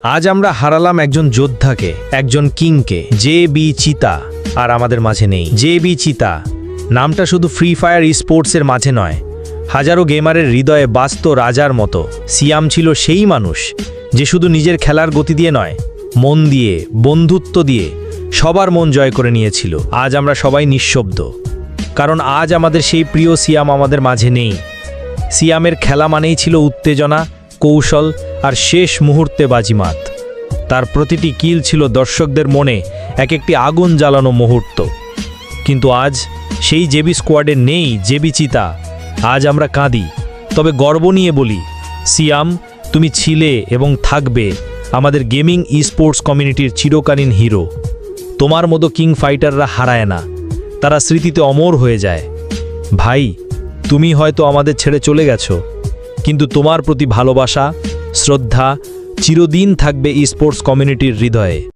আজ আমরা হারালাম একজন যোদ্ধাকে, একজন কিংকে। জে.বি. চিতা আর আমাদের মাঝে নেই। জে.বি. চিতা নামটা শুধু ফ্রি ফায়ার স্পোর্টসের মাঝে নয়, হাজারো গেমারের হৃদয়ে বাস্ত রাজার মতো। সিয়াম ছিল সেই মানুষ যে শুধু নিজের খেলার গতি দিয়ে নয়, মন দিয়ে, বন্ধুত্ব দিয়ে সবার মন জয় করে নিয়েছিল। আজ আমরা সবাই নিঃশব্দ, কারণ আজ আমাদের সেই প্রিয় সিয়াম আমাদের মাঝে নেই। সিয়ামের খেলা মানেই ছিল উত্তেজনা, কৌশল আর শেষ মুহূর্তে বাজিমাত। তার প্রতিটি কিল ছিল দর্শকদের মনে এক একটি আগুন জ্বালানো মুহূর্ত। কিন্তু আজ সেই জেবি স্কোয়াডে নেই জেবি চিতা। আজ আমরা কাঁদি, তবে গর্ব নিয়ে বলি, সিয়াম, তুমি ছিলে এবং থাকবে আমাদের গেমিং স্পোর্টস কমিউনিটির চিরকালীন হিরো। তোমার মতো কিং ফাইটাররা হারায় না, তারা স্মৃতিতে অমর হয়ে যায়। ভাই, তুমি হয়তো আমাদের ছেড়ে চলে গেছো, কিন্তু তোমার প্রতি ভালোবাসা, শ্রদ্ধা চিরদিন থাকবে স্পোর্টস কমিউনিটির হৃদয়ে।